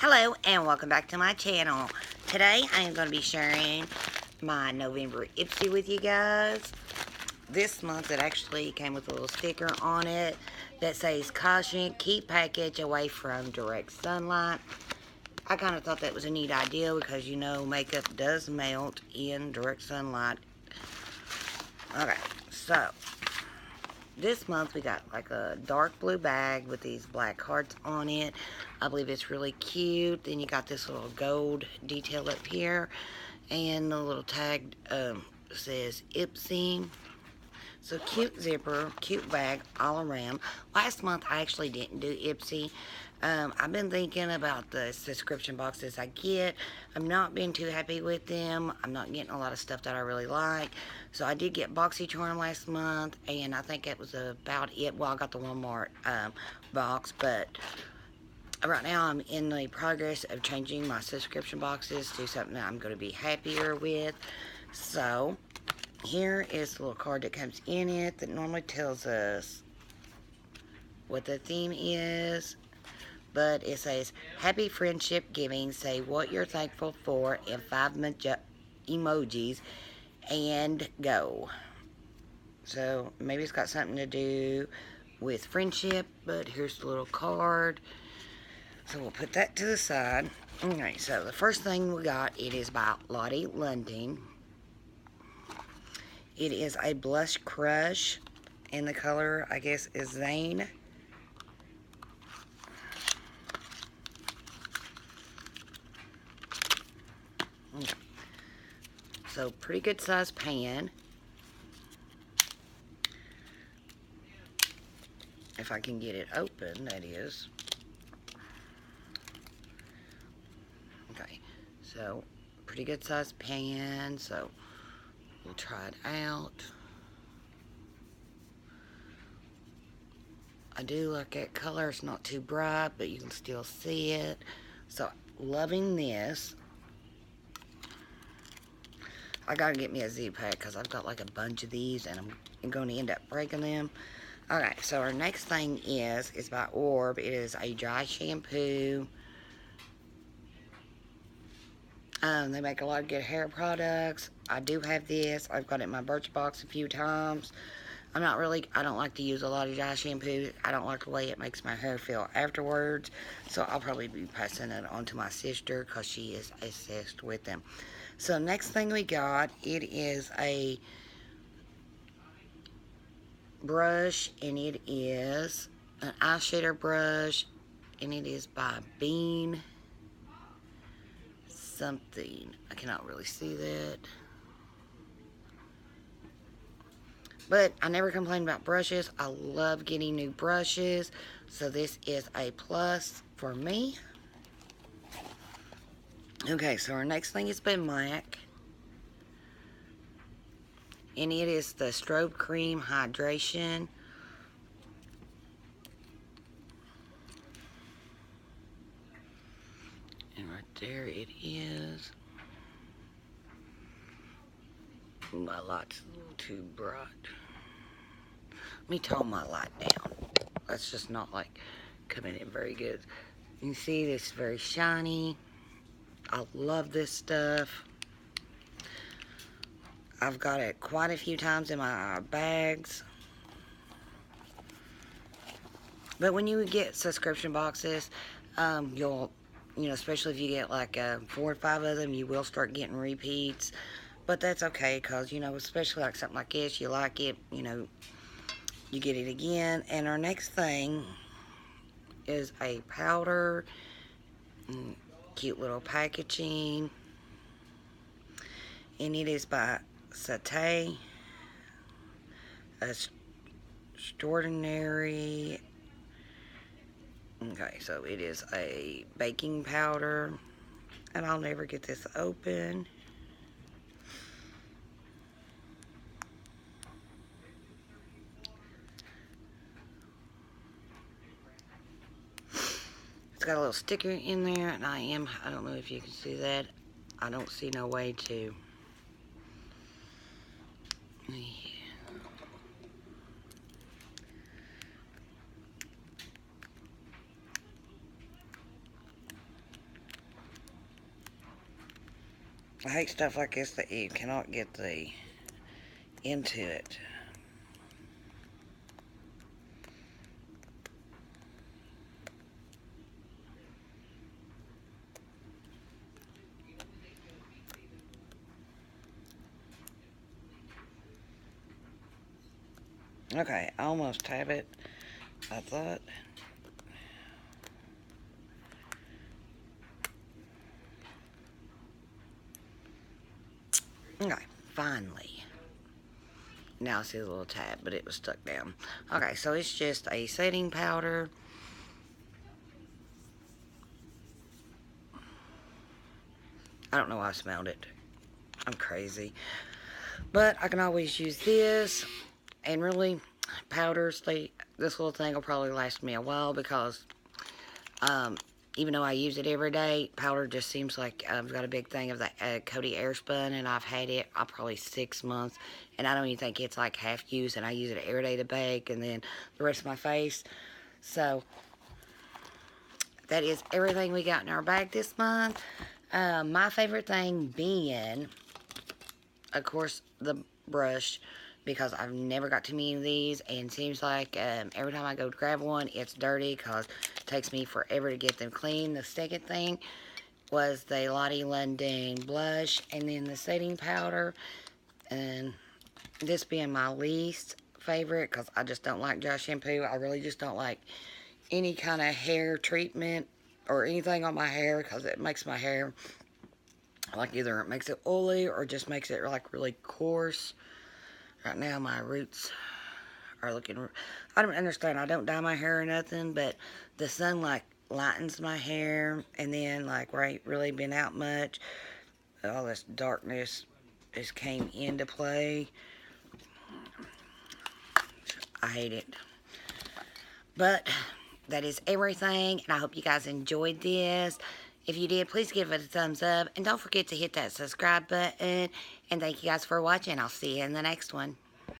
Hello and welcome back to my channel. Today I am going to be sharing my November Ipsy with you guys. This month it actually came with a little sticker on it that says caution, keep package away from direct sunlight. I kind of thought that was a neat idea because you know makeup does melt in direct sunlight. Okay, so this month we got like a dark blue bag with these black hearts on it. I believe it's really cute. Then you got this little gold detail up here, and the little tag says Ipsy. So cute zipper, cute bag all around. Last month I actually didn't do Ipsy. I've been thinking about the subscription boxes I get. I'm not being too happy with them. I'm not getting a lot of stuff that I really like. So I did get BoxyCharm last month, and I think that was about it. Well, I got the Walmart box, but right now I'm in the progress of changing my subscription boxes to something that I'm going to be happier with. So here is the little card that comes in it that normally tells us what the theme is. But it says, Happy Friendship Giving. Say what you're thankful for in 5 emojis and go. So maybe it's got something to do with friendship, but here's the little card. So we'll put that to the side. Alright, so the first thing we got, it is by Lottie London. It is a blush crush, and the color, I guess, is Zane. Okay. So pretty good size pan. If I can get it open, that is. Okay, so pretty good size pan, so we'll try it out. I do like that color. It's not too bright, but you can still see it. So, loving this. I gotta get me a Z-Pack because I've got like a bunch of these and I'm going to end up breaking them. Okay, so our next thing is by Orb. It is a dry shampoo. They make a lot of good hair products. I do have this. I've got it in my Birchbox a few times. I don't like to use a lot of dry shampoo. I don't like the way it makes my hair feel afterwards. So I'll probably be passing it on to my sister because she is obsessed with them. So next thing we got, it is a brush, and it is an eyeshadow brush, and it is by Bean something. I cannot really see that. But I never complain about brushes. I love getting new brushes. So this is a plus for me. Okay, so our next thing is by MAC. And it is the Strobe Cream Hydration. And right there it is. My light's a little too bright. Let me tone my light down. That's just not like coming in very good. You can see this is very shiny. I love this stuff. I've got it quite a few times in my bags. But when you get subscription boxes, especially if you get like 4 or 5 of them, you will start getting repeats. But that's okay because, especially like something like this, you like it, you get it again. And our next thing is a powder. Cute little packaging. And it is by Satay. Extraordinary. Okay, so it is a baking powder. And I'll never get this open. It's got a little sticker in there, and I don't know if you can see that. I don't see no way to. Yeah. I hate stuff like this that you cannot get the into it. Okay, I almost have it, I thought. Okay, finally. Now I see a little tab, but it was stuck down. Okay, so it's just a setting powder. I don't know why I smelled it. I'm crazy. But I can always use this. And really, powders, this little thing will probably last me a while because even though I use it every day, powder just seems like I've got a big thing of that Cody Airspun, and I've had it probably 6 months, and I don't even think it's like half used, and I use it every day to bake, and then the rest of my face. So that is everything we got in our bag this month. My favorite thing being, of course, the brush, because I've never got too many of these, and it seems like every time I go to grab one, it's dirty because it takes me forever to get them clean. The second thing was the Lottie London blush, and then the setting powder, and this being my least favorite because I just don't like dry shampoo. I really just don't like any kind of hair treatment or anything on my hair because it makes my hair, like, either it makes it oily or just makes it like really coarse. Right now my roots are looking, I don't understand, I don't dye my hair or nothing, but the sun like lightens my hair, and then like where I ain't really been out much, all this darkness just came into play. I hate it. But that is everything, and I hope you guys enjoyed this. If you did, please give it a thumbs up, and don't forget to hit that subscribe button, and thank you guys for watching. I'll see you in the next one.